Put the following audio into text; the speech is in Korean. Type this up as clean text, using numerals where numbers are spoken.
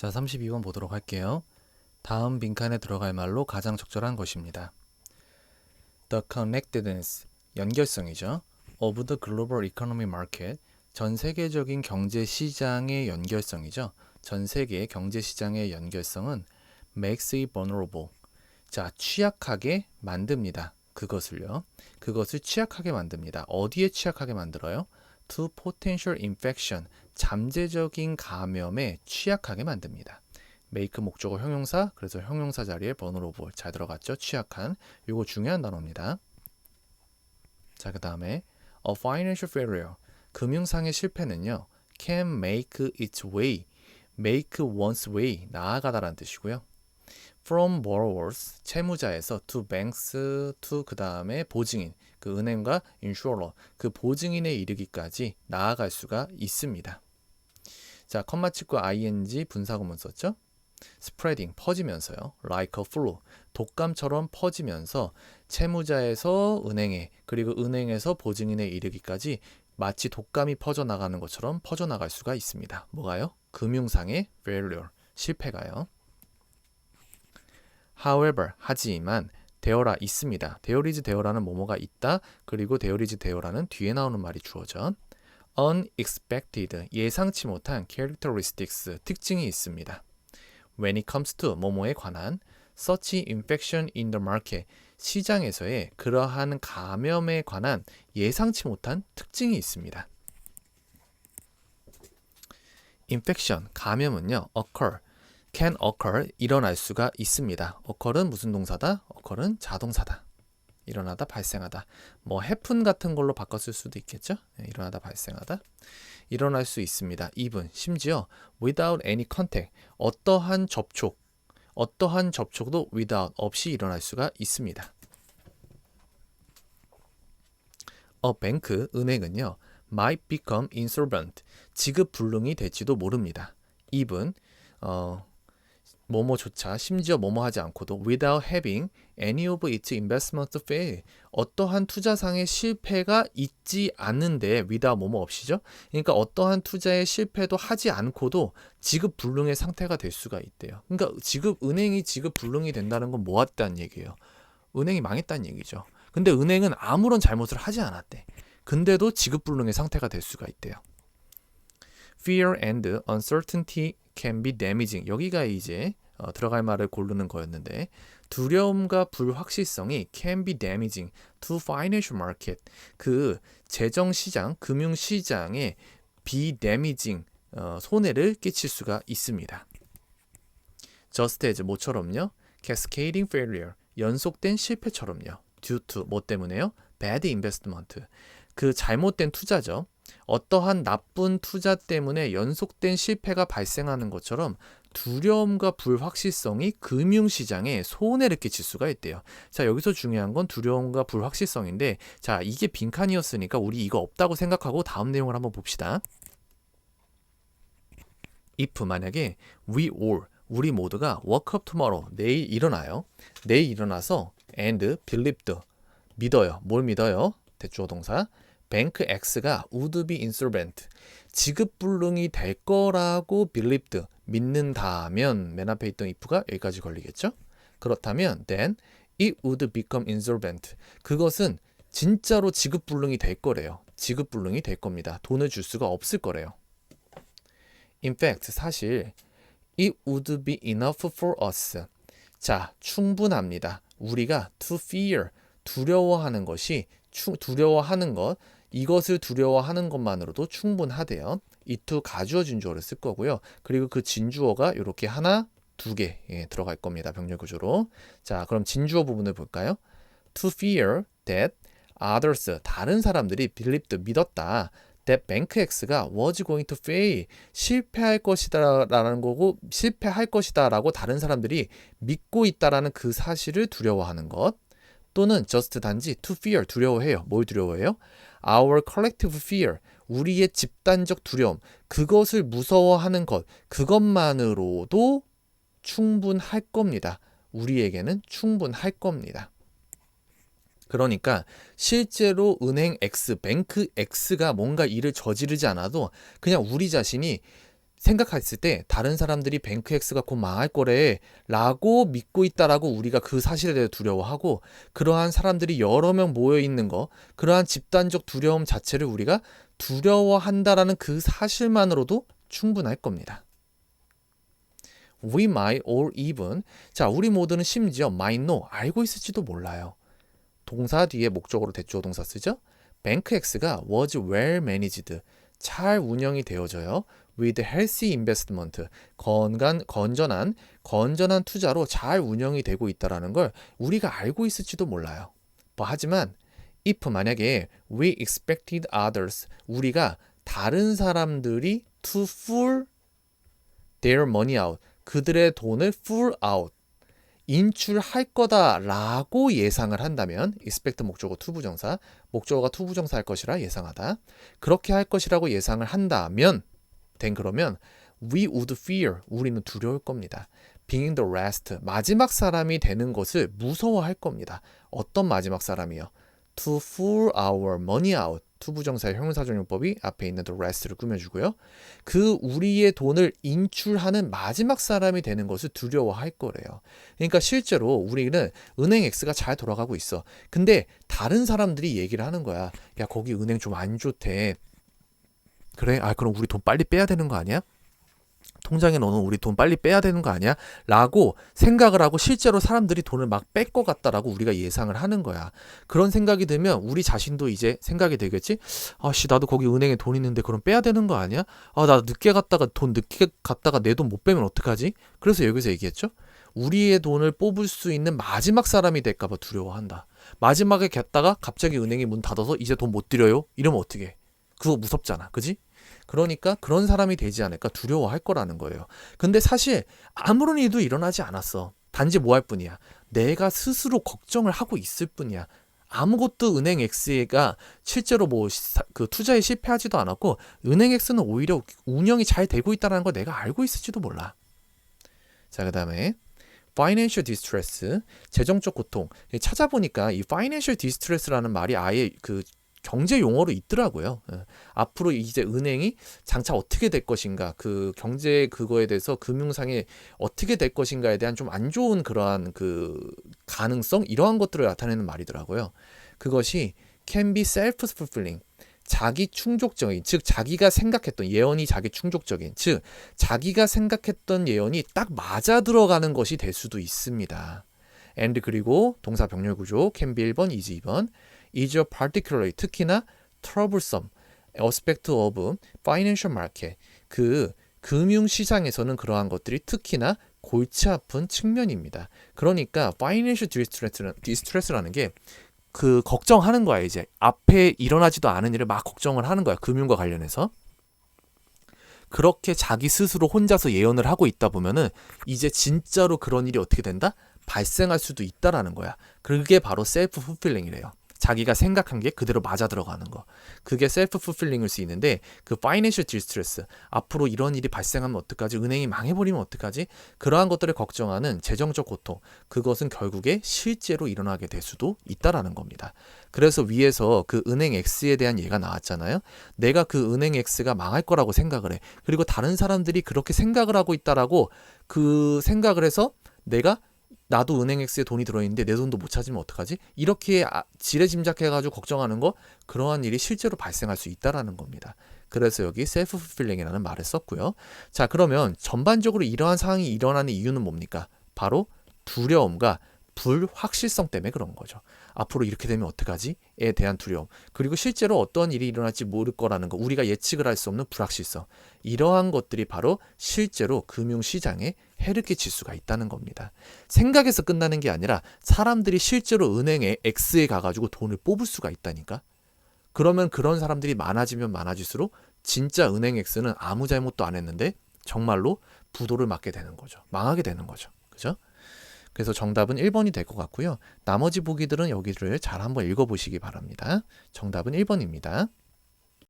자, 32번 보도록 할게요. 다음 빈칸에 들어갈 말로 가장 적절한 것입니다. The connectedness, 연결성이죠. of the global economic market, 전 세계적인 경제 시장의 연결성이죠. 전 세계 경제 시장의 연결성은 makes it vulnerable. 자, 취약하게 만듭니다. 그것을 취약하게 만듭니다. 어디에 취약하게 만들어요? To potential infection, 잠재적인 감염에 취약하게 만듭니다. make 목적어 형용사, 그래서 형용사 자리에 vulnerable 잘 들어갔죠? 취약한. 이거 중요한 단어입니다. 자, 그 다음에 a financial failure, 금융상의 실패는요, can make its way, make one's way, 나아가다라는 뜻이고요. From borrowers, 채무자에서 to banks, to 그 다음에 보증인, 그 은행과 insurer, 그 보증인에 이르기까지 나아갈 수가 있습니다. 자, 컴마 찍고 ing 분사구문 썼죠? spreading, 퍼지면서요. like a flu, 독감처럼 퍼지면서 채무자에서 은행에, 그리고 은행에서 보증인에 이르기까지 마치 독감이 퍼져나가는 것처럼 퍼져나갈 수가 있습니다. 뭐가요? 금융상의 failure, 실패가요. However, 하지만 되어라 있습니다. there is 되어라는 뭐뭐가 있다. 그리고 there is 되어라는 뒤에 나오는 말이 주어져. unexpected, 예상치 못한 characteristics, 특징이 있습니다. When it comes to 뭐뭐에 관한 such infection in the market, 시장에서의 그러한 감염에 관한 예상치 못한 특징이 있습니다. infection, 감염은요, occur, can occur, 일어날 수가 있습니다. occur은 무슨 동사다? occur은 자동사다. 일어나다, 발생하다. 뭐 happen 같은 걸로 바꿨을 수도 있겠죠? 일어나다, 발생하다. 일어날 수 있습니다. even, 심지어 without any contact, 어떠한 접촉도 without, 없이 일어날 수가 있습니다. A bank, 은행은요, might become insolvent, 지급 불능이 될지도 모릅니다. even, 뭐뭐조차, 심지어 뭐뭐 하지 않고도 without having any of its investments fail, 어떠한 투자상의 실패가 있지 않는데 without 뭐뭐 없이죠. 그러니까 어떠한 투자의 실패도 하지 않고도 지급 불능의 상태가 될 수가 있대요. 그러니까 은행이 지급 불능이 된다는 건 뭐 했다는 얘기예요? 은행이 망했다는 얘기죠. 근데 은행은 아무런 잘못을 하지 않았대. 근데도 지급 불능의 상태가 될 수가 있대요. Fear and uncertainty can be damaging. 여기가 이제 들어갈 말을 고르는 거였는데, 두려움과 불확실성이 can be damaging to financial market. 그 재정시장, 금융시장에 be damaging, 손해를 끼칠 수가 있습니다. Just as 뭐처럼요? Cascading failure, 연속된 실패처럼요. Due to 뭐 때문에요? Bad investment, 그 잘못된 투자죠. 어떠한 나쁜 투자 때문에 연속된 실패가 발생하는 것처럼 두려움과 불확실성이 금융시장에 손해를 끼칠 수가 있대요. 자, 여기서 중요한 건 두려움과 불확실성인데, 자, 이게 빈칸이었으니까 우리 이거 없다고 생각하고 다음 내용을 한번 봅시다. if, 만약에 we all, 우리 모두가 wake up tomorrow, 내일 일어나요. 내일 일어나서 and believed, 믿어요. 뭘 믿어요? 대주어 동사. 뱅크 X가 would be insolvent, 지급불능이 될 거라고 believed, 믿는다면 맨 앞에 있던 if가 여기까지 걸리겠죠? 그렇다면 then it would become insolvent, 그것은 진짜로 지급불능이 될 거래요. 지급불능이 될 겁니다. 돈을 줄 수가 없을 거래요. In fact, 사실 it would be enough for us. 자, 충분합니다. 우리가 to fear, 두려워하는 것, 이것을 두려워하는 것만으로도 충분하대요. 이 to 가주어 진주어를 쓸 거고요. 그리고 그 진주어가 이렇게 하나, 두 개 들어갈 겁니다. 병렬 구조로. 자, 그럼 진주어 부분을 볼까요? To fear that others, 다른 사람들이 believed, 믿었다. that bank X가 was going to fail, 실패할 것이다라는 거고, 실패할 것이다라고 다른 사람들이 믿고 있다라는 그 사실을 두려워하는 것. 또는 just 단지 to fear, 두려워해요. 뭘 두려워해요? Our collective fear, 우리의 집단적 두려움, 그것을 무서워하는 것, 그것만으로도 충분할 겁니다. 우리에게는 충분할 겁니다. 그러니까 실제로 은행 X, 뱅크 X가 뭔가 일을 저지르지 않아도 그냥 우리 자신이 생각했을 때 다른 사람들이 뱅크 X가 곧 망할 거래 라고 믿고 있다라고 우리가 그 사실에 대해 두려워하고 그러한 사람들이 여러 명 모여 있는 거 그러한 집단적 두려움 자체를 우리가 두려워한다라는 그 사실만으로도 충분할 겁니다. We might or even 자 우리 모두는 심지어 might know 알고 있을지도 몰라요. 동사 뒤에 목적어로 대주어 동사 쓰죠. 뱅크 X가 was well managed 잘 운영이 되어져요. with healthy investment 건전한 투자로 잘 운영이 되고 있다라는 걸 우리가 알고 있을지도 몰라요. 하지만 if 만약에 we expected others 우리가 다른 사람들이 to pull their money out 그들의 돈을 pull out 인출할 거다라고 예상을 한다면 expect 목적어 투부정사 목적어가 투부정사 할 것이라 예상하다 그렇게 할 것이라고 예상을 한다면 그러면 we would fear 우리는 두려울 겁니다. being the last 마지막 사람이 되는 것을 무서워할 겁니다. 어떤 마지막 사람이요? to pull our money out 투부정사의 형용사적용법이 앞에 있는 the rest를 꾸며주고요. 그 우리의 돈을 인출하는 마지막 사람이 되는 것을 두려워할 거래요. 그러니까 실제로 우리는 은행 X가 잘 돌아가고 있어. 근데 다른 사람들이 얘기를 하는 거야. 야 거기 은행 좀 안 좋대. 그래? 그럼 우리 돈 빨리 빼야 되는 거 아니야? 통장에 넣어놓은 우리 돈 빨리 빼야 되는 거 아니야? 라고 생각을 하고 실제로 사람들이 돈을 막 뺄 것 같다라고 우리가 예상을 하는 거야. 그런 생각이 들면 우리 자신도 이제 생각이 되겠지? 나도 거기 은행에 돈 있는데 그럼 빼야 되는 거 아니야? 나 늦게 갔다가 내 돈 못 빼면 어떡하지? 그래서 여기서 얘기했죠? 우리의 돈을 뽑을 수 있는 마지막 사람이 될까봐 두려워한다. 마지막에 갔다가 갑자기 은행이 문 닫아서 이제 돈 못 드려요? 이러면 어떡해? 그거 무섭잖아. 그지? 그러니까 그런 사람이 되지 않을까 두려워할 거라는 거예요. 근데 사실 아무런 일도 일어나지 않았어. 단지 뭐 할 뿐이야. 내가 스스로 걱정을 하고 있을 뿐이야. 아무것도 은행 X가 실제로 그 투자에 실패하지도 않았고 은행 X는 오히려 운영이 잘 되고 있다는 걸 내가 알고 있을지도 몰라. 자, 그다음에 financial distress, 재정적 고통. 찾아보니까 이 financial distress라는 말이 아예 그 경제 용어로 있더라고요. 앞으로 이제 은행이 장차 어떻게 될 것인가, 그 경제 그거에 대해서 금융상에 어떻게 될 것인가에 대한 좀 안 좋은 그러한 그 가능성 이러한 것들을 나타내는 말이더라고요. 그것이 can be self-fulfilling, 자기 충족적인, 즉 자기가 생각했던 예언이 자기 충족적인, 즉 자기가 생각했던 예언이 딱 맞아 들어가는 것이 될 수도 있습니다. and 그리고 동사 병렬 구조 can be 1번, is 2번. is particularly 특히나 troublesome aspect of financial market 그 금융시장에서는 그러한 것들이 특히나 골치 아픈 측면입니다. 그러니까 financial distress라는 게 그 걱정하는 거야. 이제 앞에 일어나지도 않은 일을 막 걱정을 하는 거야. 금융과 관련해서. 그렇게 자기 스스로 혼자서 예언을 하고 있다 보면은 이제 진짜로 그런 일이 어떻게 된다? 발생할 수도 있다라는 거야. 그게 바로 셀프 풀필링이래요. 자기가 생각한 게 그대로 맞아 들어가는 거. 그게 셀프 풀필링일 수 있는데 그 파이낸셜 디스트레스 앞으로 이런 일이 발생하면 어떡하지? 은행이 망해버리면 어떡하지? 그러한 것들을 걱정하는 재정적 고통 그것은 결국에 실제로 일어나게 될 수도 있다라는 겁니다. 그래서 위에서 그 은행 X에 대한 예가 나왔잖아요. 내가 그 은행 X가 망할 거라고 생각을 해. 그리고 다른 사람들이 그렇게 생각을 하고 있다라고 그 생각을 해서 나도 은행 X에 돈이 들어있는데 내 돈도 못 찾으면 어떡하지? 이렇게 지레짐작해가지고 걱정하는 거 그러한 일이 실제로 발생할 수 있다라는 겁니다. 그래서 여기 셀프 풀필링이라는 말을 썼고요. 자, 그러면 전반적으로 이러한 상황이 일어나는 이유는 뭡니까? 바로 두려움과 불확실성 때문에 그런 거죠. 앞으로 이렇게 되면 어떡하지?에 대한 두려움. 그리고 실제로 어떤 일이 일어날지 모를 거라는 거. 우리가 예측을 할 수 없는 불확실성. 이러한 것들이 바로 실제로 금융시장에 해를 끼칠 수가 있다는 겁니다. 생각에서 끝나는 게 아니라 사람들이 실제로 은행에 X에 가가지고 돈을 뽑을 수가 있다니까. 그러면 그런 사람들이 많아지면 많아질수록 진짜 은행 X는 아무 잘못도 안 했는데 정말로 부도를 맞게 되는 거죠. 망하게 되는 거죠. 그죠? 그래서 정답은 1번이 될 것 같고요. 나머지 보기들은 여기를 잘 한번 읽어보시기 바랍니다. 정답은 1번입니다.